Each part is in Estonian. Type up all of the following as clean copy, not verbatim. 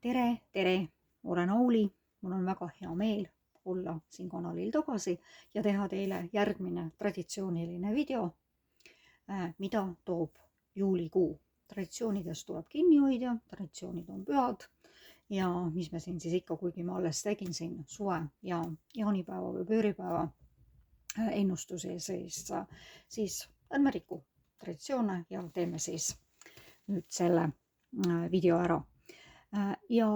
Tere, olen Auli, mul on väga hea meel olla siin kanalil tagasi ja teha teile järgmine traditsiooniline video, mida toob juulikuu. Traditsioonidest tuleb kinni hoida, traditsioonid on pühad ja mis me siin siis ikka, kuigi ma alles tegin siin suve ja jaanipäeva või pööripäeva ennustusi, siis ärme riku traditsioone ja teeme siis nüüd selle video ära. Ja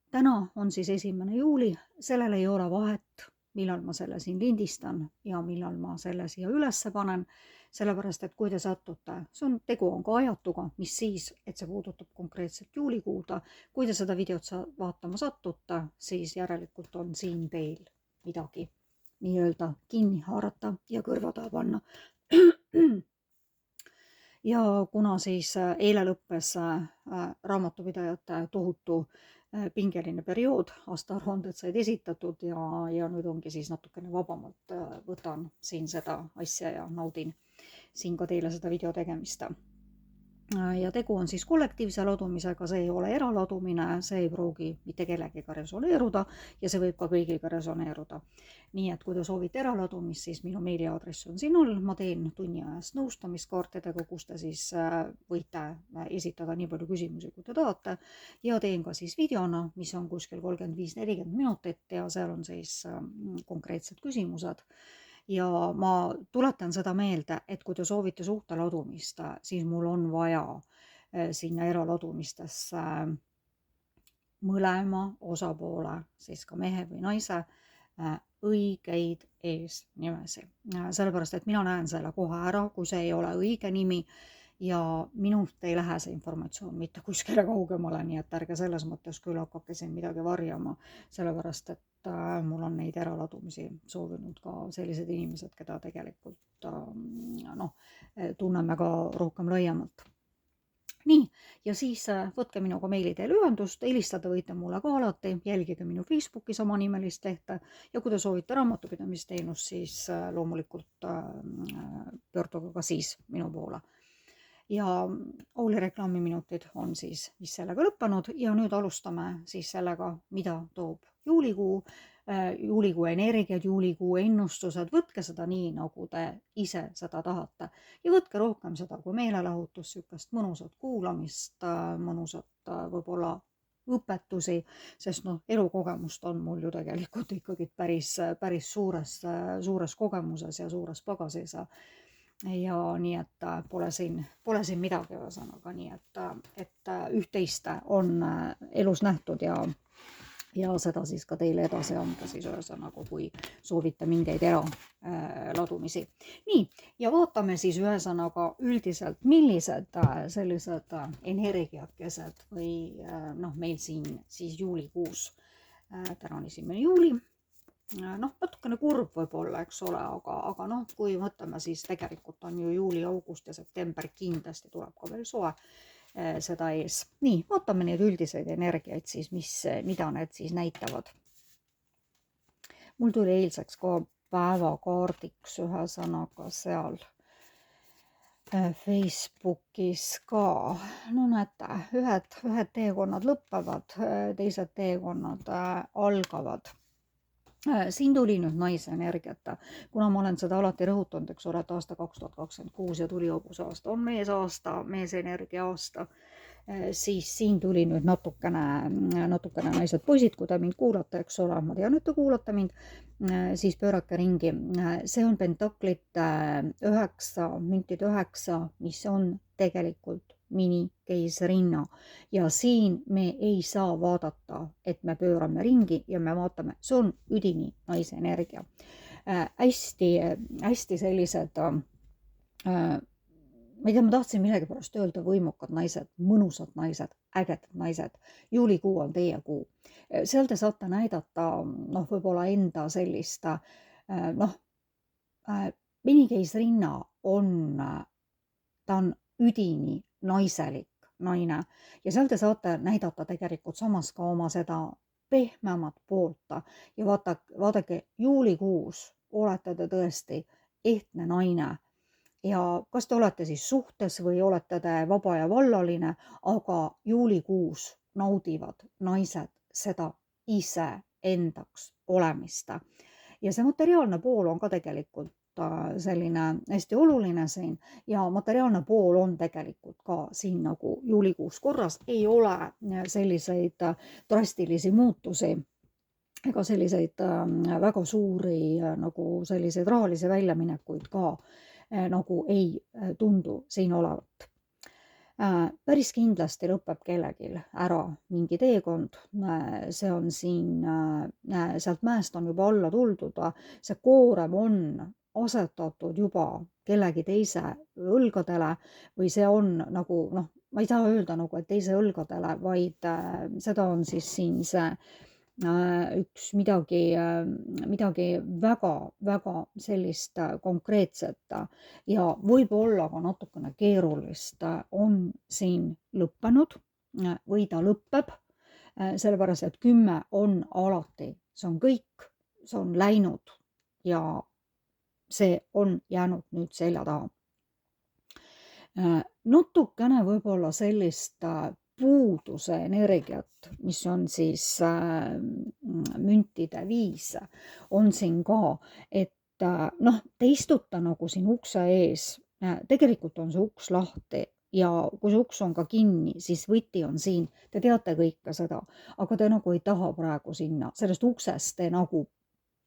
täna on siis 1. juuli, sellel ei ole vahet, millal ma selle siin lindistan ja millal ma selle siia ülesse panen, sellepärast et kui te satute, tegu on ka ajatuga, mis siis, et see puudutab konkreetselt juulikuuda, kui te seda videot vaatama satute, siis järelikult on siin teil midagi nii-öelda kinni haarata ja kõrva taha panna. Ja kuna siis eile lõppes raamatupidajate tohutu pingeline periood, aastaaruanded said esitatud ja nüüd ongi siis natukene vabamalt võtan siin seda asja ja naudin siin ka teile seda video tegemist. Ja tegu on siis kollektiivse ladumisega, see ei ole eraladumine, see ei pruugi mitte kellegiga resoneeruda ja see võib ka kõigiga resoneeruda. Nii et kui te soovite eraladumist, siis minu meiliaadress on siin all, ma teen tunni ajast nõustamiskaartidega, kus te siis võite esitada nii palju küsimusi, kui te tahate ja teen ka siis videona, mis on kuskil 35-40 minutit ja seal on siis konkreetsed küsimused. Ja ma tuletan seda meelde, et kui te soovite suhte ladumist, siis mul on vaja sinna eraladumistesse mõlema osapoole, siis ka mehe või naise, õigeid eesnimesi. Sellepärast, et mina näen selle kohe ära, kui see ei ole õige nimi ja minult ei lähe see informatsioon mitte kuskile kaugemale, nii et ärge selles mõttes küll hakake siin midagi varjama, sellepärast, et mul on neid eraladumisi soovinud ka sellised inimesed, keda tegelikult tunneme ka rohkem laiemalt. Nii, ja siis võtke minuga meili teel ühendust, helistada võite mulle ka alati, jälgige minu Facebooki samanimelist lehte ja kui te soovite raamatupidamisteenust, siis loomulikult pöörduge ka siis minu poole. Ja Auli reklaamiminutid on siis sellega lõppenud ja nüüd alustame siis sellega, mida toob juulikuu, juulikuu energiad, juulikuu ennustused, võtke seda nii, nagu te ise seda tahate ja võtke rohkem seda kui meelelahutus, sükast mõnusat kuulamist, mõnusat võib-olla õpetusi, sest elukogemust on mul ju tegelikult ikkagi päris suures kogemuses ja suures pagasis ja nii, et pole siin midagi ühesõnaga, nii et üht-teist on elus nähtud ja seda siis ka teile edasi anda siis ühesõnaga, kui soovite mingeid eraladumisi. Nii, ja vaatame siis ühesõnaga üldiselt, millised sellised energiakesed või meil siin siis juulikuus, täna on 1. juuli, natukene kurb võib-olla, eks ole, aga kui mõtleme, siis tegelikult on ju juuli, august ja september kindlasti tuleb ka veel soe seda ees. Nii, vaatame neid üldiseid energiaid siis, mida need siis näitavad. Mul tuli eilseks ka päevakaardiks ühesõnaga seal Facebookis ka, näete, ühed teekonnad lõppevad, teised teekonnad algavad. Siin tuli nüüd naise energiat, kuna ma olen seda alati rõhutanud, eks ole, et aasta 2026 ja tuli hobuse aasta on meesenergia aasta, siis siin tuli nüüd natukene naised poisid, kui te mind kuulate, eks ole, ma tean, et te kuulate mind, siis pöörake ringi. See on pentaklite 9, müntide 9, mis on tegelikult minikeisrinna ja siin me ei saa vaadata, et me pöörame ringi ja me vaatame, see on üdini naise energia. Hästi sellised, ma ei tea, ma tahtsin millegipärast öelda võimukad naised, mõnusad naised, ägedad naised. Juulikuu on teie kuu. Seal te saate näidata, võib-olla enda sellist, minikeisrinna ta on üdini naiselik naine ja seal te saate näidata tegelikult samas ka oma seda pehmemat poolt ja vaadake, juulikuus olete te tõesti ehtne naine ja kas te olete siis suhtes või olete te vaba ja vallaline, aga juulikuus naudivad naised seda ise endaks olemist. Ja see materiaalne pool on ka tegelikult selline hästi oluline siin ja materiaalne pool on tegelikult ka siin nagu juulikuus korras, ei ole selliseid drastilisi muutusi ega selliseid väga suuri nagu selliseid rahalisi väljaminekuid ka nagu ei tundu siin olevat. Päris kindlasti lõpeb kellelgi ära mingi teekond, see on siin, sealt mäest on juba alla tuldud, see koorem on asetatud juba kellegi teise õlgadele või see on nagu, ma ei saa öelda nagu, et teise õlgadele, vaid seda on siis siin see üks midagi väga sellist konkreetset ja võib-olla ka natukene keerulist on siin lõppenud või ta lõpeb, sellepärast et 10 on alati, see on kõik, see on läinud ja see on jäänud nüüd selja taha. Natukene võib-olla sellist puuduse energiat, mis on siis müntide 5, on siin ka, et te istute nagu siin ukse ees, tegelikult on see uks lahti ja kui see uks on ka kinni, siis võti on siin, te teate kõike seda, aga te nagu ei taha praegu sinna, sellest uksest te nagu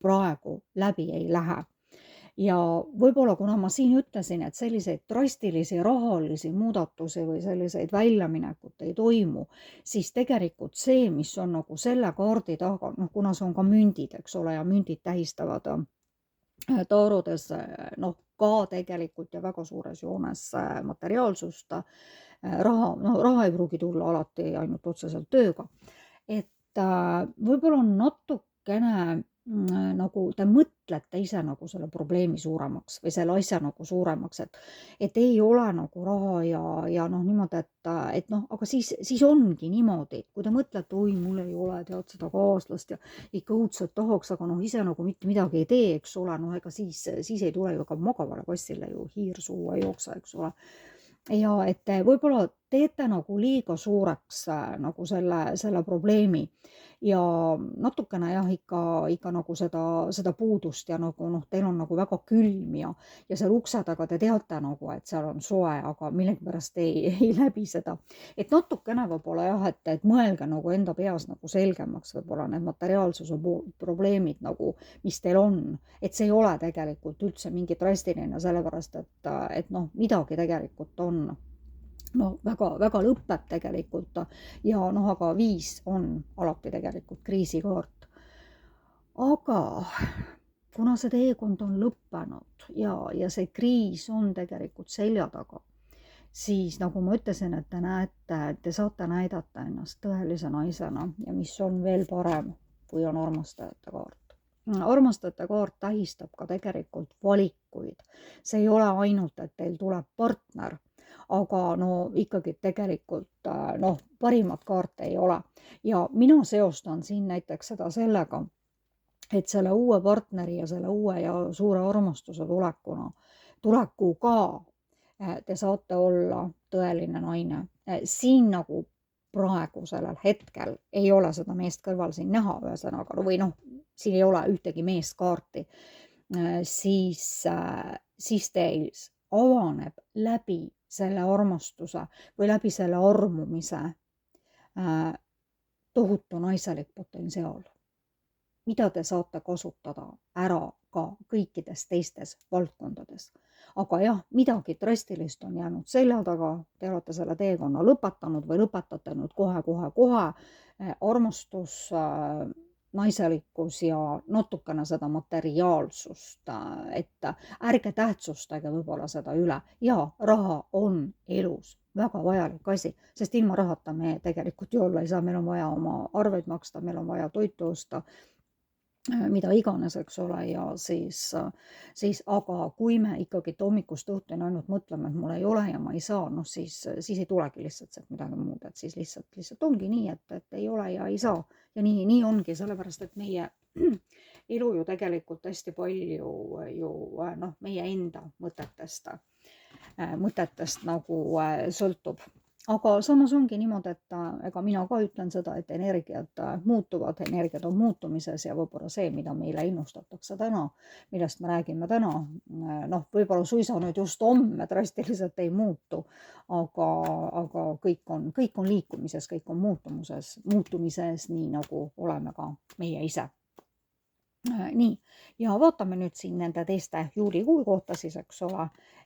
praegu läbi ei lähe. Ja võib-olla kuna ma siin ütlesin, et selliseid drastilisi rahalisi muudatusi või selliseid väljaminekut ei toimu, siis tegelikult see, mis on nagu selle kaardi taga, kuna see on ka mündid, eks ole, ja mündid tähistavad taarodes ka tegelikult ja väga suures joones materiaalsust, raha ei pruugi tulla alati ainult otseselt tööga, et võib-olla on natukene nagu te mõtlete ise nagu selle probleemi suuremaks või selle asja nagu suuremaks, et ei ole nagu raha ja niimoodi, et aga siis ongi niimoodi, kui te mõtlete, oi, mul ei ole tead seda kaaslast ja ikka õudselt tahaks, aga ise nagu mitte midagi ei tee, eks ole, ega siis ei tule ju ka magavale kassile ju hiir suua ei jookse, eks ole. Ja et võib-olla teete nagu liiga suureks nagu selle probleemi ja natukene jah, ikka nagu seda puudust ja nagu teil on nagu väga külm ja seal ukse taga te teate nagu, et seal on soe, aga millegipärast ei läbi seda. Et natukene võib-olla jah, et mõelge nagu enda peas nagu selgemaks võib-olla need materiaalsuse probleemid nagu, mis teil on, et see ei ole tegelikult üldse mingi drastiline, sellepärast et midagi tegelikult on. Väga lõpeb tegelikult ja aga 5 on alati tegelikult kriisikaart. Aga kuna see teekond on lõppenud ja see kriis on tegelikult selja taga, siis nagu ma ütlesin, et te näete, te saate näidata ennast tõelise naisena ja mis on veel parem, kui on armastajate kaart. Armastajate kaart tähistab ka tegelikult valikuid. See ei ole ainult, et teil tuleb partner, aga ikkagi tegelikult parimat kaarte ei ole. Ja mina seostan siin näiteks seda sellega, et selle uue partneri ja selle uue ja suure armastuse tulekuga te saate olla tõeline naine. Siin nagu praegu sellel hetkel ei ole seda meest kõrval siin näha ühesõnaga, või siin ei ole ühtegi meest kaarti, siis teil avaneb läbi selle armastuse või läbi selle armumise tohutu naiselik potentsiaal, mida te saate kasutada ära ka kõikides teistes valdkondades. Aga jah, midagi drastilist on jäänud selja taga, te olete selle teekonna lõpetanud või lõpetate nüüd kohe, armastus, naiselikkus ja natukene seda materiaalsust, et ärge tähtsustage võib-olla seda üle ja raha on elus väga vajalik asi, sest ilma rahata me tegelikult ju olla ei saa, meil on vaja oma arveid maksta, meil on vaja toitu osta, mida iganes, eks ole, ja siis aga kui me ikkagi hommikust õhtuni ainult mõtleme, et mul ei ole ja ma ei saa, siis ei tulegi lihtsalt sealt midagi muud, et siis lihtsalt ongi nii, et ei ole ja ei saa. Ja nii ongi, sellepärast, et meie elu ju tegelikult hästi palju meie enda mõtetest nagu sõltub. Aga samas ongi niimoodi, et ega mina ka ütlen seda, et energiad muutuvad, energiad on muutumises ja võib-olla see, mida meile ennustatakse täna, millest me räägime täna, noh, võib-olla suisa nüüd just homme drastiliselt ei muutu, aga kõik on liikumises, kõik on muutumises, nii nagu oleme ka meie ise. Nii, ja vaatame nüüd siin nende teiste juulikuu kohta siis, eks ole,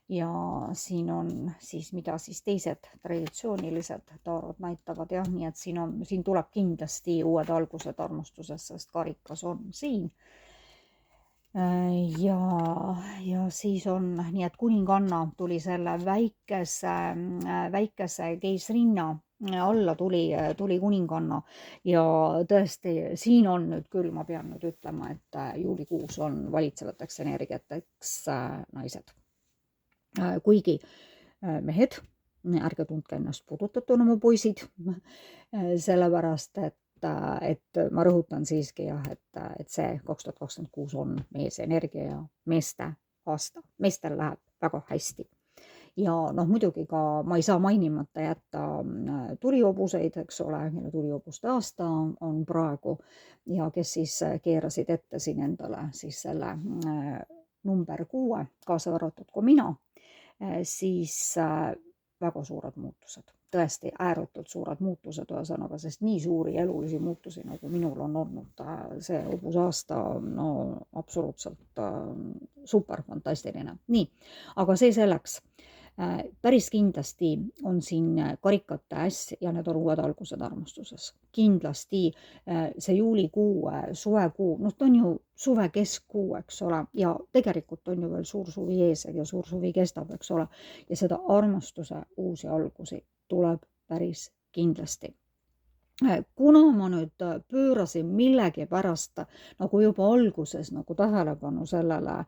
ja siin on siis, mida siis teised traditsioonilised taarod näitavad, jah, nii et siin tuleb kindlasti uued algused armastuses, sest karikas on siin. Ja siis on nii, et kuninganna tuli selle väikese keisrinna alla tuli kuninganna ja tõesti, siin on nüüd küll, ma pean nüüd ütlema, et juulikuus on valitsevateks energiateks naised. Kuigi mehed, ärge tundke ennast puudutatuna, mu poisid, sellepärast, et ma rõhutan siiski jah, et see 2026 on meesenergia ja meeste aasta. Meestel läheb väga hästi. Ja noh, muidugi ka ma ei saa mainimata jätta tulihobuseid, eks ole, ja tulihobuste aasta on praegu ja kes siis keerasid ette siin endale siis selle number 6, kaasa arvatud kui mina, siis väga suured muutused. Tõesti ääretult suured muutused, ühesõnaga, sest nii suuri elulisi muutusi, nagu minul on olnud see hobusaasta, no absoluutselt super fantastiline. Nii, aga see selleks. Päris kindlasti on siin karikate äss ja need on uued algused armastuses. Kindlasti see juulikuu, suvekuu, noh, ta on ju suve keskkuu, eks ole, ja tegelikult on ju veel suur suvi ees ja suur suvi kestab, eks ole, ja seda armastuse uusi algusi tuleb päris kindlasti. Kuna ma nüüd pöörasin millegipärast nagu juba alguses nagu tähelepanu sellele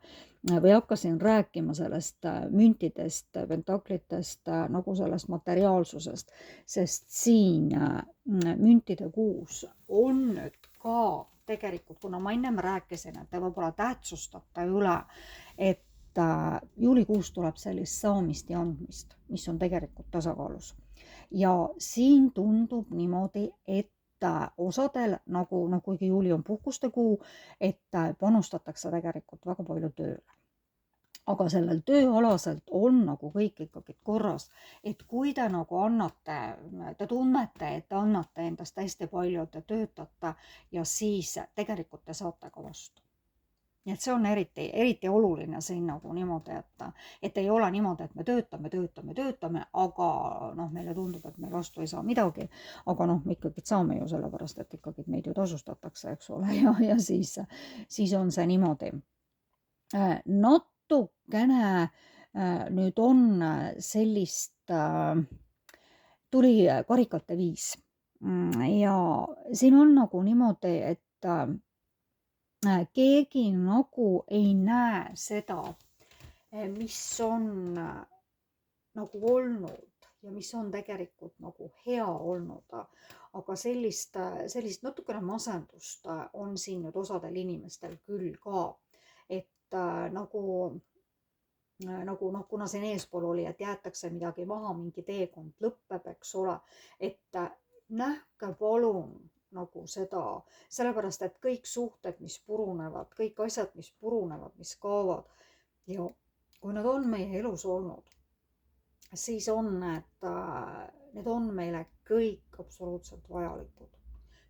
või hakkasin rääkima sellest müntidest, pentaklitest, nagu sellest materiaalsusest, sest siin müntide kuus on nüüd ka tegelikult, kuna ma ennem rääkisin, et te võib-olla tähtsustate üle, et juulikuus tuleb sellist saamist ja andmist, mis on tegelikult tasakaalus. Ja siin tundub niimoodi, et osadel, nagu kuigi juuli on puhkuste kuu, et panustatakse tegelikult väga palju tööle. Aga sellel tööalaselt on nagu kõik ikkagi korras, et kui te nagu annate, te tunnete, et te annate endast hästi palju, te töötate ja siis tegelikult te saate ka vastu. Nii et see on eriti oluline siin nagu niimoodi, et ei ole niimoodi, et me töötame, aga noh, meile tundub, et me vastu ei saa midagi, aga noh, me ikkagi saame ju sellepärast, et ikkagi meid ju tasustatakse, eks ole, ja siis on see niimoodi. Natukene nüüd on sellist, tuli karikate 5 ja siin on nagu niimoodi, et keegi nagu ei näe seda, mis on nagu olnud ja mis on tegelikult nagu hea olnud, aga sellist natukene masendust on siin nüüd osadel inimestel küll ka, et nagu noh, kuna siin eespool oli, et jäetakse midagi maha, mingi teekond lõpeb, eks ole, et nähke palun nagu seda, sellepärast, et kõik suhted, mis purunevad, kõik asjad, mis purunevad, mis kaovad ja kui nad on meie elus olnud, siis on need on meile kõik absoluutselt vajalikud.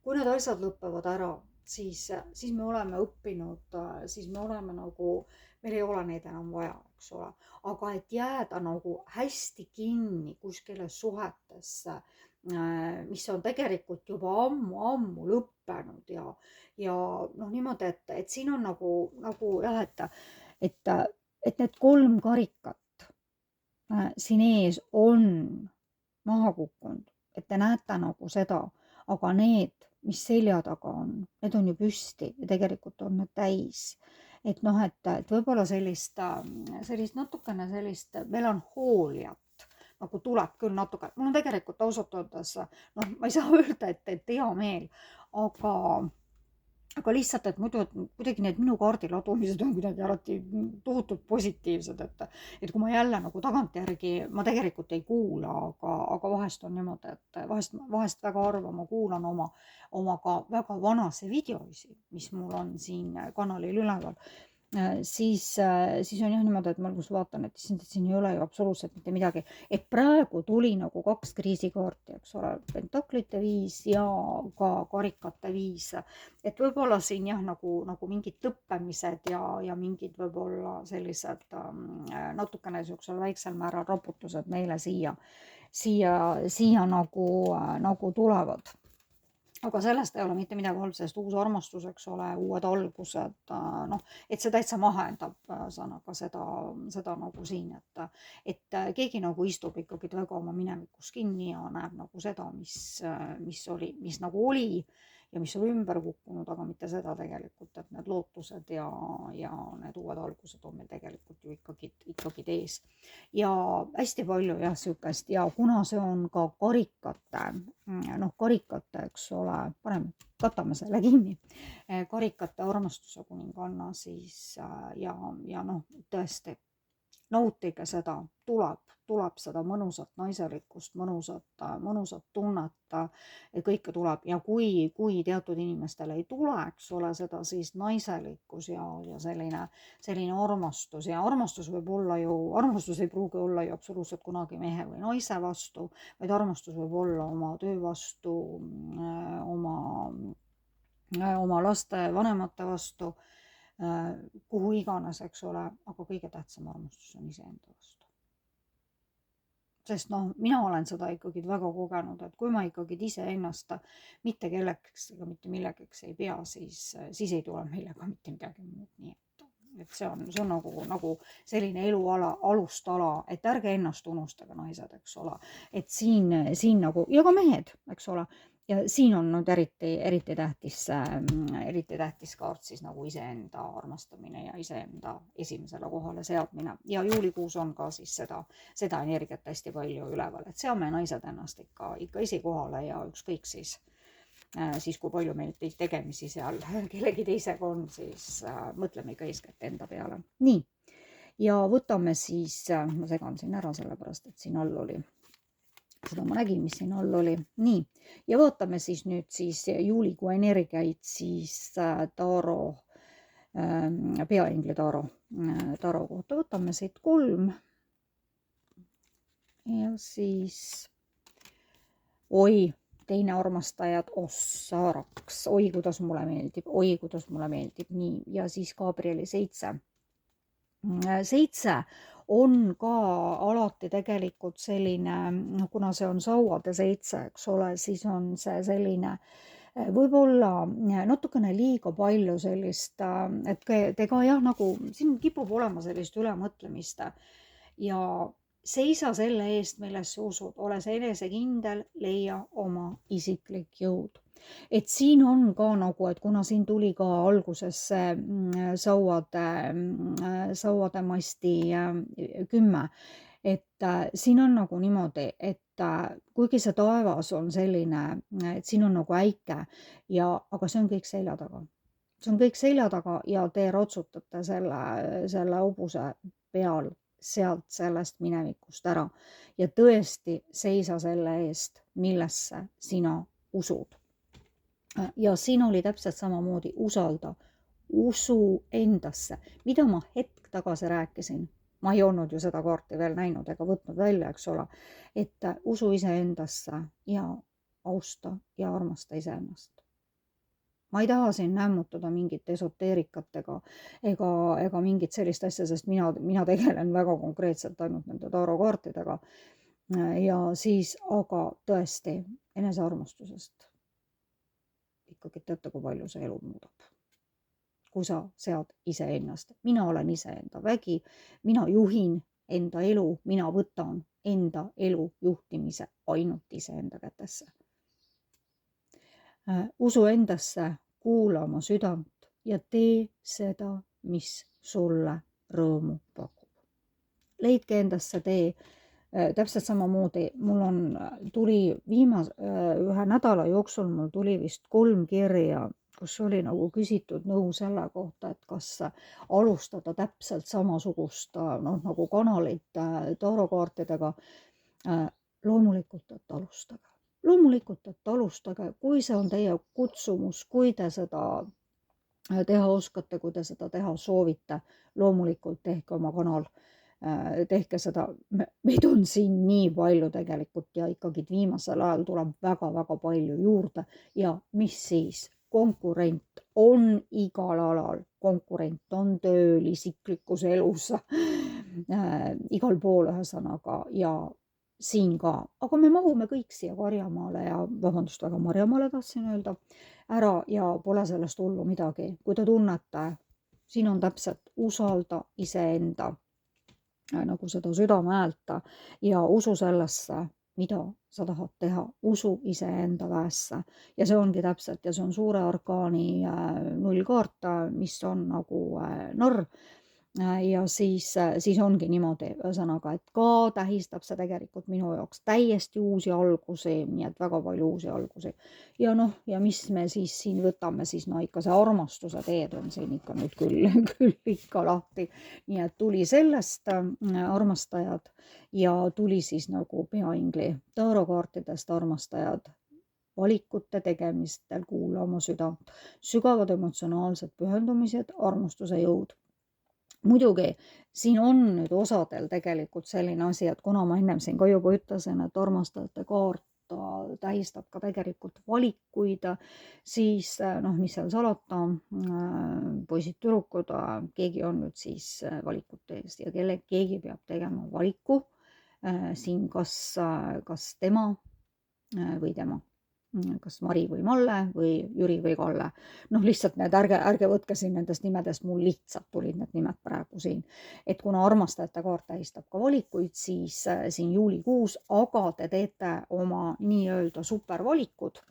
Kui need asjad lõpevad ära, siis me oleme õppinud, siis me oleme nagu, meil ei ole neid enam vaja, eks ole. Aga et jääda nagu hästi kinni kuskile suhetesse, mis on tegelikult juba ammu lõppenud ja noh, niimoodi, et siin on nagu jah, et need 3 karikat siin ees on maha kukkunud, et te näete nagu seda, aga need, mis selja taga on, need on ju püsti ja tegelikult on need täis. Et noh, et võib-olla sellist natukene sellist melanhooliat nagu tuleb küll natuke, mul on tegelikult ausalt öeldes, noh, ma ei saa öelda, et hea meel, aga aga lihtsalt, et muidu et kuidagi need minu kaardiladumised on kuidagi alati tohutult positiivsed, et kui ma jälle nagu tagantjärgi, ma tegelikult ei kuula, aga vahest on niimoodi, et vahest väga harva ma kuulan oma ka väga vanase videoisi, mis mul on siin kanalil üleval. Siis on jah niimoodi, et ma alguses vaatan, et siin ei ole ju absoluutselt mitte midagi, et praegu tuli nagu 2 kriisikaarti, eks ole, pentaklite 5 ja ka karikate 5, et võib-olla siin jah, nagu mingid tõppemised ja mingid võib-olla sellised natukene niisugusel väiksel määral raputused meile siia nagu tulevad. Aga sellest ei ole mitte midagi halb, sest uus armastus, eks ole, uued algused, et see täitsa mahendab ühesõnaga seda nagu siin, et keegi nagu istub ikkagi väga oma minevikus kinni ja näeb nagu seda, mis nagu oli ja mis oli ümber kukkunud, aga mitte seda tegelikult, et need lootused ja need uued algused on meil tegelikult ju ikkagi ees. Ja hästi palju jah, sihukest ja kuna see on ka karikate, eks ole, katame selle kinni, karikate armastuse kuninganna, siis ja tõesti, nautige seda, tuleb seda mõnusat naiselikkust, mõnusat tunnet, kõike tuleb ja kui teatud inimestel ei tule, eks ole, seda siis naiselikkus ja selline armastus ja armastus ei pruugi olla ju absoluutselt kunagi mehe või naise vastu, vaid armastus võib olla oma töö vastu, oma laste vanemate vastu, kuhu iganes, eks ole, aga kõige tähtsam armastus on iseenda vastu. Sest mina olen seda ikkagi väga kogenud, et kui ma ikkagi iseennast mitte kelleks ega mitte millegeks ei pea, siis ei tule meile ka mitte midagi muud, nii et see on nagu selline eluala, alustala, et ärge ennast unustage, naised, eks ole, et siin nagu, ja ka mehed, eks ole, ja siin on nüüd eriti tähtis kaart siis nagu iseenda armastamine ja iseenda esimesele kohale seadmine ja juulikuus on ka siis seda energiat hästi palju üleval, et seame naised ennast ikka esikohale ja ükskõik siis kui palju meil tegemisi seal kellegi teisega on, siis mõtleme ikka eeskätt enda peale. Nii, ja võtame siis, ma segan siin ära sellepärast, et siin all oli, seda ma nägin, mis siin all oli. Nii, ja vaatame siis nüüd siis juulikuu energiaid siis Taaro, peaingli Taaro kohta. Võtame siit 3 ja siis teine armastajad, Ossaraks, kuidas mulle meeldib, nii, ja siis Gabrieli 7. 7 on ka alati tegelikult selline, kuna see on sauade 7, eks ole, siis on see selline võib-olla natukene liiga palju sellist, et te ka jah, nagu siin kipub olema sellist ülemõtlemist ja seisa selle eest, millesse usud, ole see enesekindel, leia oma isiklik jõud. Et siin on ka nagu, et kuna siin tuli ka alguses sauade masti 10, et siin on nagu niimoodi, et kuigi see taevas on selline, et siin on nagu äike aga see on kõik selja taga. See on kõik selja taga ja te ratsutate selle hobuse peal sealt sellest minevikust ära ja tõesti seisa selle eest, millesse sina usud. Ja siin oli täpselt samamoodi usu endasse, mida ma hetk tagasi rääkisin. Ma ei olnud ju seda kaarti veel näinud ega võtnud välja, eks ole, et usu iseendasse ja austa ja armasta iseennast. Ma ei taha siin nämmutada mingit esoteerikatega ega mingit sellist asja, sest mina tegelen väga konkreetselt ainult nende Taaro kaartidega. Ja siis, aga tõesti, enesearmastusest ikkagi teate, kui palju see elu muudab. Kui sa sead iseennast, mina olen iseenda vägi, mina juhin enda elu, mina võtan enda elu juhtimise ainult iseenda kätesse. Usu endasse, kuula oma südant ja tee seda, mis sulle rõõmu pakub. Leidke endasse tee. Täpselt samamoodi, tuli ühe nädala jooksul, mul tuli vist 3 kirja kus oli nagu küsitud nõu selle kohta, et kas alustada täpselt samasugust nagu kanalit tarokaartidega. Loomulikult, et alustage. Loomulikult, et alustage, kui see on teie kutsumus, kui te seda teha oskate, kui te seda teha soovite, loomulikult tehke oma kanal, tehke seda, meid on siin nii palju tegelikult ja ikkagi viimasel ajal tuleb väga-väga palju juurde ja mis siis, konkurent on igal alal, konkurent on tööl, isiklikus elus, igal pool ühesõnaga ja siin ka, aga me mahume kõik siia Karjamaale ja vabandust väga, Marjamaale tahtsin öelda ära ja pole sellest hullu midagi. Kui te tunnete, siin on täpselt usalda iseenda nagu seda südame häält ja usu sellesse, mida sa tahad teha, usu iseenda väesse ja see ongi täpselt ja see on suure arkaani 0 kaart, mis on nagu narr. Ja siis ongi niimoodi, ühesõnaga, et ka tähistab see tegelikult minu jaoks täiesti uusi algusi, nii et väga palju uusi algusi. Ja ja mis me siis siin võtame, siis ikka see armastuse teed on siin ikka nüüd küll ikka lahti. Nii et tuli sellest armastajad ja tuli siis nagu peaingli tarokaartidest armastajad valikute tegemistel kuula oma südant, sügavad emotsionaalsed pühendumised, armastuse jõud. Muidugi, siin on nüüd osadel tegelikult selline asi, et kuna ma ennem siin ka juba ütlesin, et armastajate kaart tähistab ka tegelikult valikuid, siis mis seal salata, poisid, tüdrukud, keegi on nüüd siis valikute ees ja keegi peab tegema valiku siin kas tema või tema. Kas Mari või Malle või Jüri või Kalle. Lihtsalt ärge võtke siin nendest nimedest, mul lihtsalt tulid need nimed praegu siin. Et kuna armastajate kaart tähistab ka valikuid, siis siin juulikuus, aga te teete oma nii-öelda supervalikud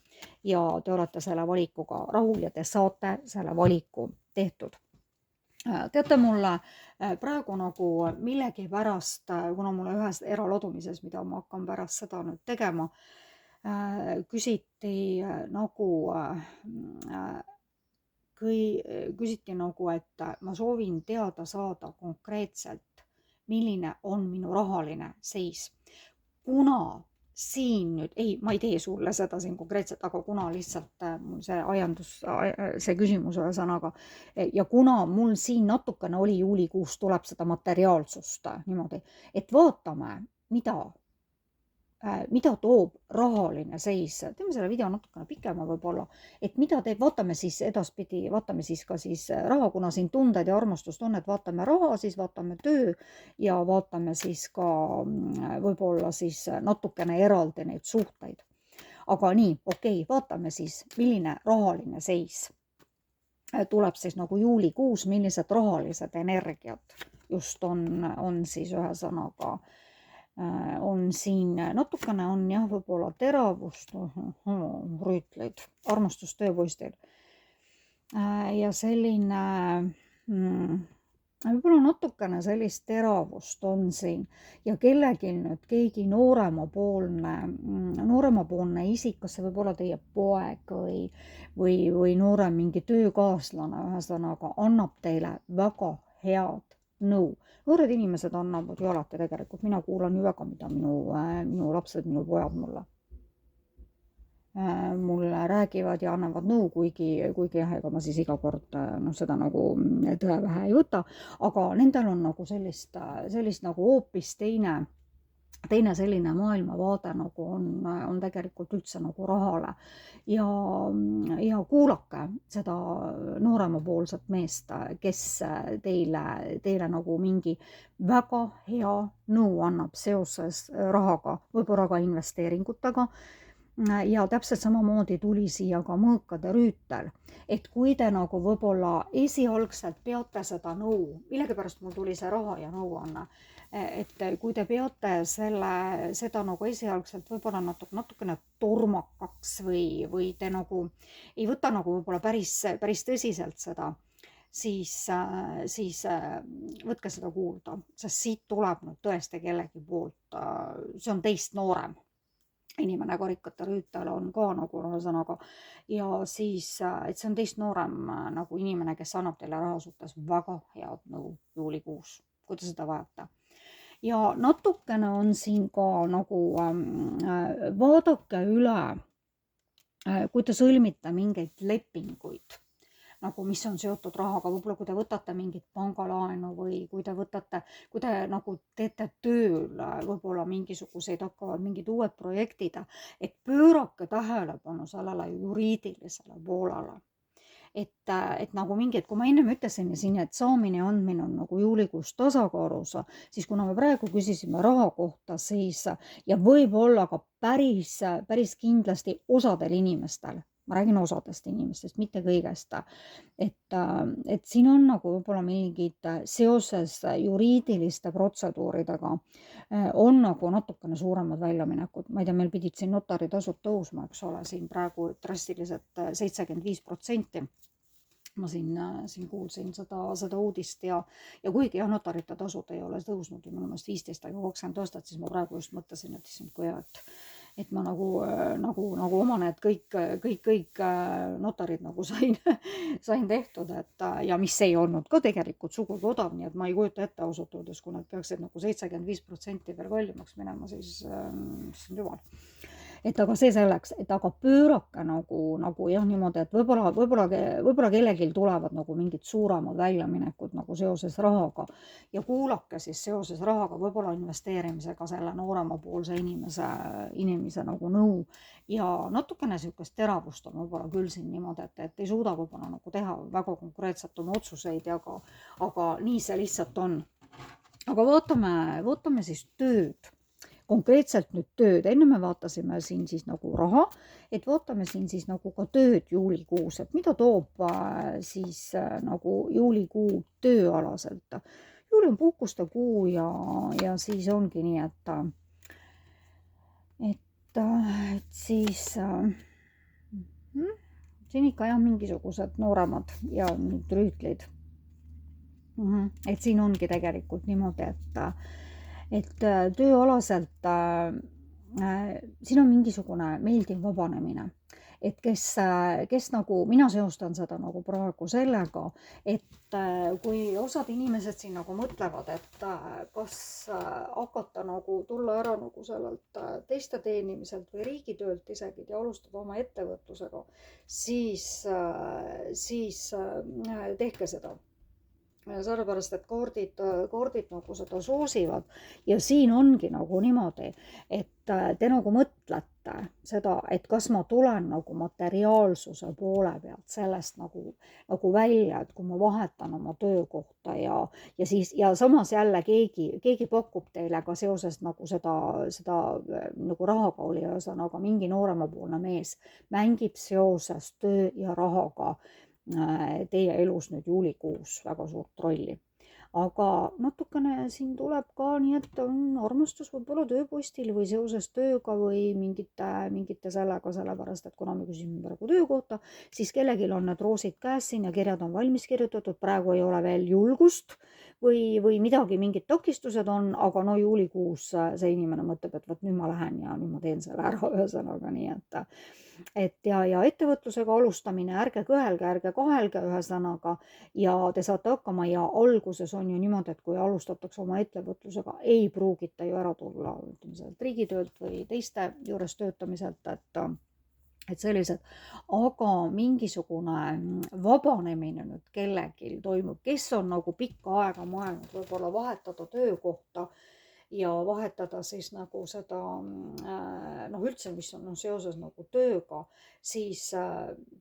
ja te olete selle valikuga rahul ja te saate selle valiku tehtud. Teate mulle praegu nagu millegipärast, kuna mulle ühes eralodumises, mida ma hakkan pärast seda nüüd tegema, küsiti nagu, et ma soovin teada saada konkreetselt, milline on minu rahaline seis. Kuna siin nüüd, ma ei tee sulle seda siin konkreetselt, aga kuna lihtsalt mul see ajandus, see küsimus ühesõnaga ja kuna mul siin natukene oli juulikuus tuleb seda materiaalsust niimoodi, et vaatame, mida toob rahaline seis. Teeme selle video natukene pikema võib-olla, et mida teeb, vaatame siis edaspidi, vaatame siis ka siis raha, kuna siin tunded ja armastust on, et vaatame raha, siis vaatame töö ja vaatame siis ka võib-olla siis natukene eraldi neid suhteid. Aga nii, okei, vaatame siis, milline rahaline seis tuleb siis nagu juulikuus, millised rahalised energiat just on siis ühesõnaga on siin natukene on jah, võib-olla teravust, rüütleid, armastus tööpoistel ja selline võib-olla natukene sellist teravust on siin ja kellelgi nüüd keegi nooremapoolne isik, kas see võib olla teie poeg või noorem mingi töökaaslane, ühesõnaga annab teile väga head nõu. Noored inimesed annavad ju alati tegelikult, mina kuulan ju väga, mida minu lapsed, minu pojad mulle räägivad ja annavad nõu, kuigi jah, ega ma siis iga kord seda nagu tõe pähe ei võta, aga nendel on nagu sellist nagu hoopis teine selline maailmavaade nagu on tegelikult üldse nagu rahale ja kuulake seda nooremapoolset meest, kes teile nagu mingi väga hea nõu annab seoses rahaga, võib-olla ka investeeringutega ja täpselt samamoodi tuli siia ka mõõkade rüütel, et kui te nagu võib-olla esialgselt peate seda nõu, millegipärast mul tuli see raha ja nõuanne, et kui te peate seda nagu esialgselt võib-olla natukene tormakaks või te nagu ei võta nagu võib-olla päris tõsiselt seda, siis võtke seda kuulda, sest siit tuleb nüüd tõesti kellegi poolt, see on teist noorem. inimene, karikate rüütel on ka nagu ühesõnaga ja siis, et see on teist noorem nagu inimene, kes annab teile raha suhtes väga head nõu juulikuus, kui te seda vajate. Ja natukene on siin ka nagu vaadake üle, kui te sõlmite mingeid lepinguid, nagu mis on seotud rahaga, võib-olla kui te võtate mingit pangalaenu või kui te nagu teete tööl võib-olla mingisuguseid, hakkavad mingid uued projektid, et pöörake tähelepanu sellele juriidilisele poolele. Et nagu mingid, kui ma ennem ütlesin siin, et saamine ja andmine on nagu juulikuus tasakaalus, siis kuna me praegu küsisime raha kohta, siis ja võib-olla ka päris kindlasti osadel inimestel, ma räägin osadest inimestest, mitte kõigest, et siin on nagu võib-olla mingid seoses juriidiliste protseduuridega on nagu natukene suuremad väljaminekud. Ma ei tea, meil pidid siin notaritasud tõusma, eks ole, siin praegu drastiliselt 75%. Ma siin kuulsin seda uudist ja kuigi jah, notarite tasud ei ole tõusnud ju minu meelest 15 ega 20 aastat, siis ma praegu just mõtlesin, et issand, kui hea, et ma nagu oma need kõik notarid nagu sain tehtud, et ja mis ei olnud ka tegelikult sugugi odav, nii et ma ei kujuta ette ausalt öeldes, kui nad peaksid nagu 75% veel kallimaks minema, siis jumal. Et aga see selleks, et aga pöörake nagu jah niimoodi, et võib-olla kellelgi tulevad nagu mingid suuremad väljaminekud nagu seoses rahaga ja kuulake siis seoses rahaga võib-olla investeerimisega selle nooremapoolse inimese nagu nõu ja natukene sihukest teravust on võib-olla küll siin niimoodi, et ei suuda võib-olla nagu teha väga konkreetselt oma otsuseid, aga nii see lihtsalt on. Aga vaatame siis tööd. Konkreetselt nüüd tööd, enne me vaatasime siin siis nagu raha, et vaatame siin siis nagu ka tööd juulikuus, et mida toob siis nagu juulikuu tööalaselt. Juuli on puhkuste kuu ja siis ongi nii, et siis siin ikka jah mingisugused nooremad ja nüüd rüütlid. Et siin ongi tegelikult niimoodi, et tööalaselt siin on mingisugune meeldiv vabanemine, et kes nagu, mina seostan seda nagu praegu sellega, et kui osad inimesed siin nagu mõtlevad, et kas hakata nagu tulla ära nagu sellelt teiste teenimiselt või riigitöölt isegi ja alustada oma ettevõtlusega, siis tehke seda. Sellepärast, et kaardid nagu seda soosivad ja siin ongi nagu niimoodi, et te nagu mõtlete seda, et kas ma tulen nagu materiaalsuse poole pealt sellest nagu välja, et kui ma vahetan oma töökohta ja samas jälle keegi pakub teile ka seoses nagu seda nagu rahaga oli ühesõnaga mingi nooremapoolne mees mängib seoses töö ja rahaga teie elus nüüd juulikuus väga suurt rolli. Aga natukene siin tuleb ka nii, et on armastus võib-olla tööpostil või seoses tööga või mingite sellega, sellepärast, et kuna me küsime praegu töökohta, siis kellelgi on need roosid käes siin ja kirjad on valmis kirjutatud, praegu ei ole veel julgust või midagi, mingid takistused on, aga no juulikuus see inimene mõtleb, et võt nüüd ma lähen ja nüüd ma teen selle ära ühesõnaga nii, et ja ettevõtlusega alustamine, ärge kõhelge, ärge kahelge ühesõnaga ja te saate hakkama ja alguses on ju niimoodi, et kui alustatakse oma ettevõtlusega, ei pruugita ju ära tulla riigitöölt või teiste juures töötamiselt, et sellised, aga mingisugune vabanemine nüüd kellelgi toimub, kes on nagu pikka aega mõelnud võib-olla vahetada töökohta ja vahetada siis nagu seda üldse, mis on seoses nagu tööga, siis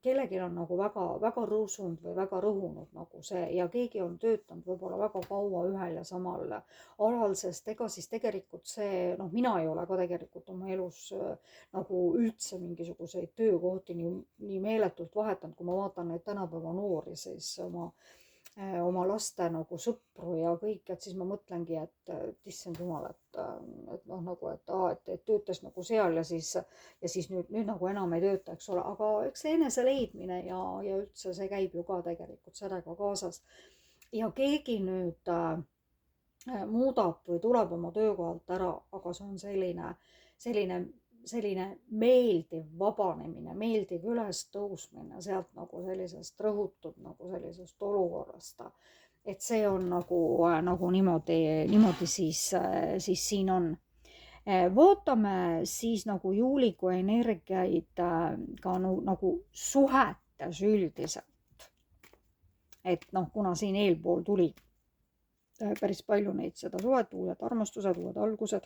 kellelgi on nagu väga rõõsunud või väga rõhunud nagu see ja keegi on töötanud võib-olla väga kaua ühel ja samal alal, sest ega siis tegelikult see, mina ei ole ka tegelikult oma elus nagu üldse mingisuguseid töökohti nii meeletult vahetanud, kui ma vaatan neid tänapäeva noori, siis oma laste nagu sõpru ja kõik, et siis ma mõtlengi, et issand jumal, et töötas nagu seal ja siis nüüd nagu enam ei tööta, eks ole, aga eks see enese leidmine ja üldse see käib ju ka tegelikult sellega kaasas. Ja keegi nüüd muudab või tuleb oma töökohalt ära, aga see on selline selline meeldiv vabanemine, meeldiv üles tõusmine sealt nagu sellisest rõhutud nagu sellisest olukorrast. Et see on nagu niimoodi siis siin on. Vaatame siis nagu juulikuu energiaid ka nagu suhetes üldiselt. Et kuna siin eelpool tuli päris palju neid seda suhet, uued armastused, uued algused,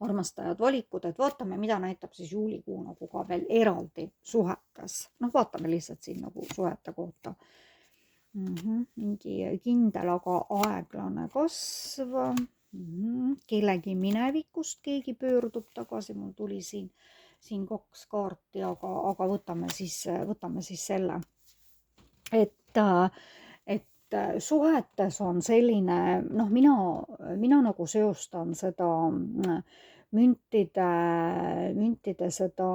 armastajad, valikud, et vaatame, mida näitab siis juulikuu nagu ka veel eraldi suhetes. Vaatame lihtsalt siin nagu suhete kohta. Mingi kindel, aga aeglane kasv. Kellegi minevikust keegi pöördub tagasi, mul tuli siin 2 kaarti, aga võtame siis selle. Et suhetes on selline, mina nagu seostan seda müntide seda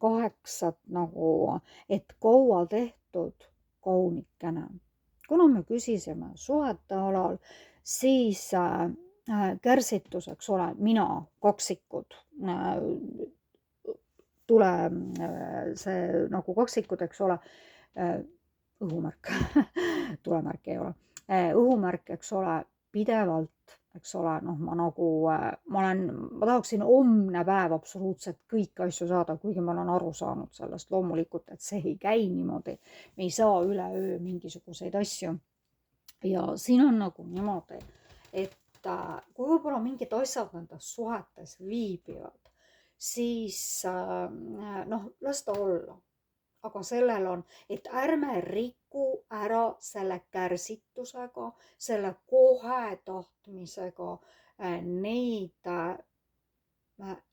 8 nagu, et kaua tehtud kaunikene. Kuna me küsisime suhete alal, siis kärsitus, eks ole, mina, kaksikud, tule see nagu kaksikud, eks ole, õhumärk, tulemärk ei ole, õhumärk, eks ole, pidevalt, eks ole, ma tahaksin homne päev absoluutselt kõiki asju saada, kuigi ma olen aru saanud sellest loomulikult, et see ei käi niimoodi, me ei saa üleöö mingisuguseid asju. Ja siin on nagu niimoodi, et kui võib-olla mingid asjad nendes suhetes viibivad, siis las ta olla. Aga sellel on, et ärme riku ära selle kärsitusega, selle kohe tahtmisega neid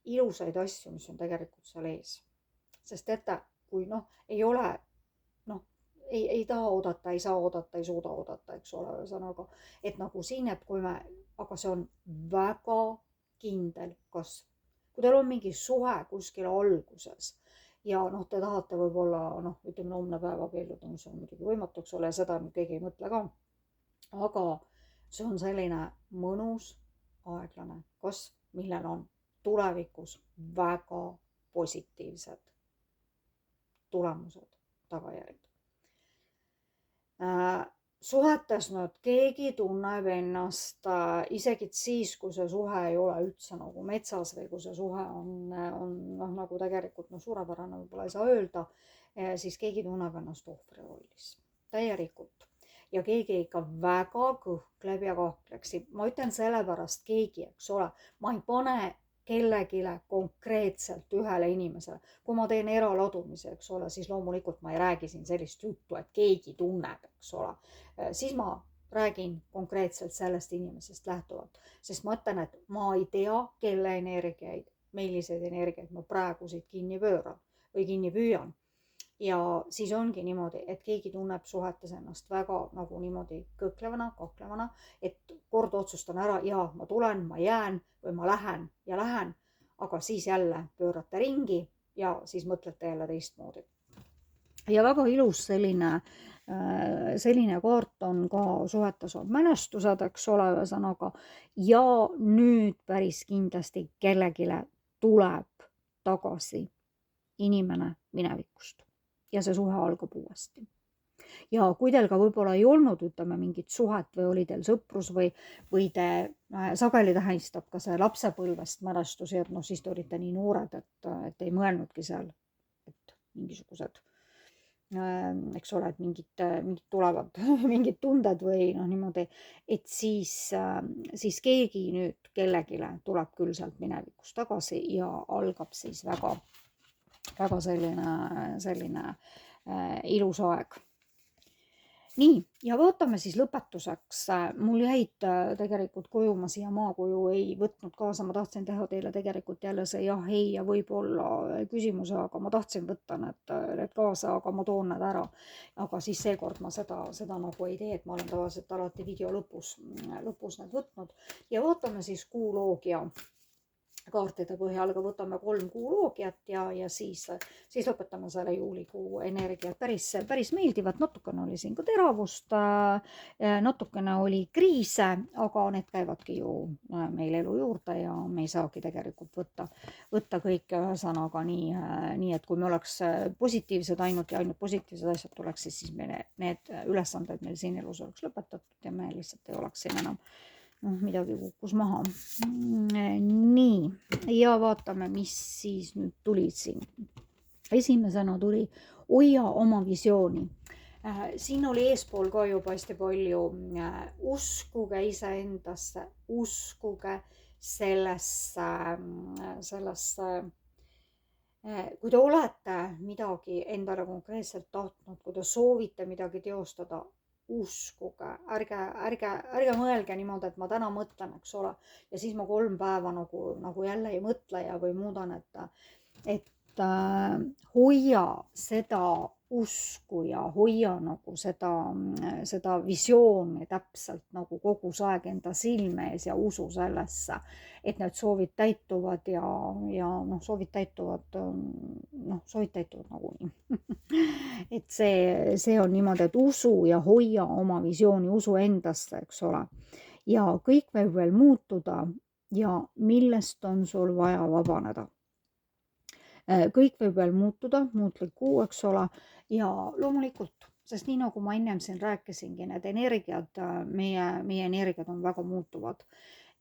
ilusaid asju, mis on tegelikult seal ees. Sest kui ei ole, ei taha oodata, ei saa oodata, ei suuda oodata, eks ole, ühesõnaga, et nagu siin, et aga see on väga kindel kasv. Kui teil on mingi suhe kuskil alguses ja te tahate võib-olla, ütleme homne päev abielluda, mis on muidugi võimatu, eks ole, seda keegi ei mõtle ka. Aga see on selline mõnus, aeglane kasv, millel on tulevikus väga positiivsed tulemused, tagajärjed. Suhetes keegi tunneb ennast isegi siis, kui see suhe ei ole üldse nagu metsas või kui see suhe on nagu tegelikult suurepärane, võib-olla ei saa öelda, siis keegi tunneb ennast ohvri rollis täielikult ja keegi ikka väga kõhkleb ja kahtleks. Ma ütlen sellepärast keegi, eks ole, ma ei pane kellegile konkreetselt ühele inimesele. Kui ma teen eraladumise, eks ole, siis loomulikult ma ei räägi siin sellist juttu, et keegi tunneb, eks ole. Siis ma räägin konkreetselt sellest inimesest lähtuvalt, sest ma ütlen, et ma ei tea, kelle energiaid, milliseid energiaid ma praegu siit kinni pööran või kinni püüan. Ja siis ongi niimoodi, et keegi tunneb suhetes ennast väga nagu niimoodi kõhklevana, kahtlevana, et kord otsustan ära, ja ma tulen, ma jään või ma lähen, aga siis jälle pöörate ringi ja siis mõtlete jälle teistmoodi. Ja väga ilus selline kaart on ka suhetes on mälestused, eks ole, ühesõnaga, ja nüüd päris kindlasti kellegile tuleb tagasi inimene minevikust. Ja see suhe algab uuesti. Ja kui teil ka võib-olla ei olnud, ütleme, mingit suhet või oli teil sõprus või te sageli tähistab ka see lapsepõlvest mälestusi, et siis te olite nii noored, et ei mõelnudki seal, et mingisugused, eks ole, et mingid tulevad, mingid tunded või niimoodi, et siis keegi nüüd kellegile tuleb küll sealt minevikust tagasi ja algab siis väga selline ilus aeg. Nii, ja vaatame siis lõpetuseks. Mul jäid tegelikult koju, ma siia maakoju ei võtnud kaasa, ma tahtsin teha teile tegelikult jälle see jah, ei ja võib-olla küsimuse, aga ma tahtsin võtta need kaasa, aga ma toon need ära. Aga siis seekord ma seda nagu ei tee, et ma olen tavaliselt alati video lõpus need võtnud. Ja vaatame siis kuuloogia kaartide põhjal, aga võtame 3 kuu loogiat ja siis lõpetame selle juulikuu energiat. Päris meeldivad, natukene oli siin ka teravust, natukene oli kriise, aga need käivadki ju meil elu juurde ja me ei saagi tegelikult võtta kõike ühesõnaga nii, et kui me oleks positiivsed ainult ja ainult positiivsed asjad tuleks, siis need ülesanded meil siin elus oleks lõpetatud ja me lihtsalt ei oleks siin enam midagi kukkus maha. Nii, ja vaatame, mis siis nüüd tulid siin. Esimesena tuli hoia oma visiooni. Siin oli eespool ka juba hästi palju uskuge iseendasse, uskuge sellesse, kui te olete midagi endale konkreetselt tahtnud, kui te soovite midagi teostada, uskuge, ärge mõelge niimoodi, et ma täna mõtlen, eks ole, ja siis ma 3 päeva nagu jälle ei mõtle või muudan, et hoia seda usku ja hoia nagu seda visiooni täpselt nagu kogu aeg enda silme ees ja usu sellesse, et need soovid täituvad ja soovid täituvad nagunii. Et see on niimoodi, et usu ja hoia oma visiooni, usu endasse, eks ole. Ja kõik võib veel muutuda ja millest on sul vaja vabaneda. Kõik võib veel muutuda, muutlik kuu, eks ole, ja loomulikult, sest nii nagu ma ennem siin rääkisingi, need energiad, meie energiad on väga muutuvad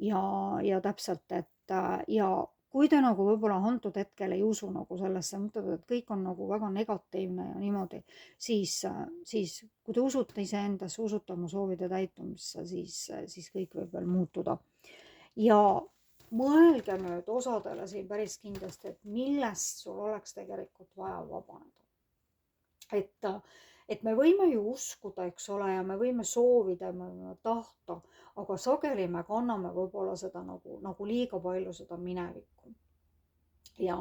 ja täpselt, et ja kui te nagu võib-olla antud hetkel ei usu nagu sellesse, mõtled, et kõik on nagu väga negatiivne ja niimoodi, siis kui te usute iseendasse, usute oma soovide täitumisse, siis kõik võib veel muutuda. Ja mõelge nüüd osadele siin päris kindlasti, et millest sul oleks tegelikult vaja vabaneda. Et me võime ju uskuda, eks ole, ja me võime soovida, me võime tahta, aga sageli me kanname võib-olla seda nagu liiga palju seda minevikku. Ja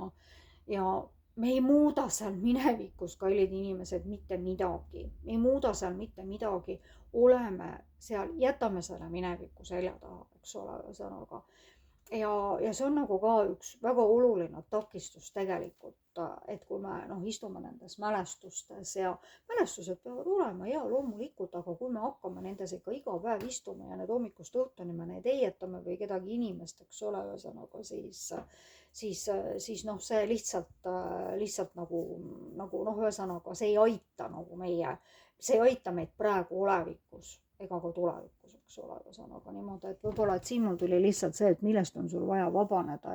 me ei muuda seal minevikus, kallid inimesed, mitte midagi. Me ei muuda seal mitte midagi, oleme seal, jätame selle mineviku selja taha, eks ole, ühesõnaga. Ja see on nagu ka üks väga oluline takistus tegelikult, et kui me istume nendes mälestustes ja mälestused peavad olema ja loomulikult, aga kui me hakkame nendes ikka iga päev istuma ja need hommikust õhtuni me neid heietame või kedagi inimest, eks ole, ühesõnaga, siis see lihtsalt nagu ühesõnaga, see ei aita nagu see ei aita meid praegu olevikus ega ka tulevikus, eks ole, ühesõnaga niimoodi, et võib-olla, et siin mul tuli lihtsalt see, et millest on sul vaja vabaneda,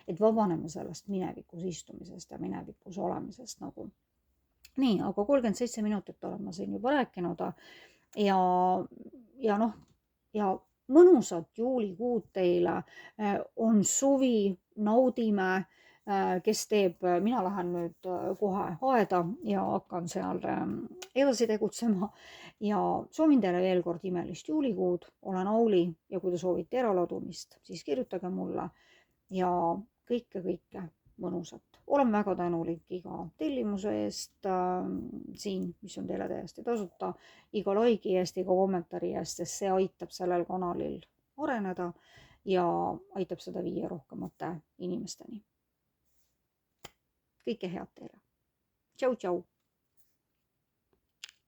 et vabaneme sellest minevikus istumisest ja minevikus olemisest nagu. Nii, aga 37 minutit olen ma siin juba rääkinud ja mõnusat juulikuud teile, on suvi, naudime, kes teeb, mina lähen nüüd kohe aeda ja hakkan seal edasi tegutsema ja soovin teile veel kord imelist juulikuud, olen Auli ja kui te soovite eraladumist, siis kirjutage mulle ja kõike mõnusat. Olen väga tänulik iga tellimuse eest siin, mis on teile täiesti tasuta, iga like'i eest, iga kommentaari eest, sest see aitab sellel kanalil areneda ja aitab seda viia rohkemate inimesteni. Kõike head teile. Tšau, tšau.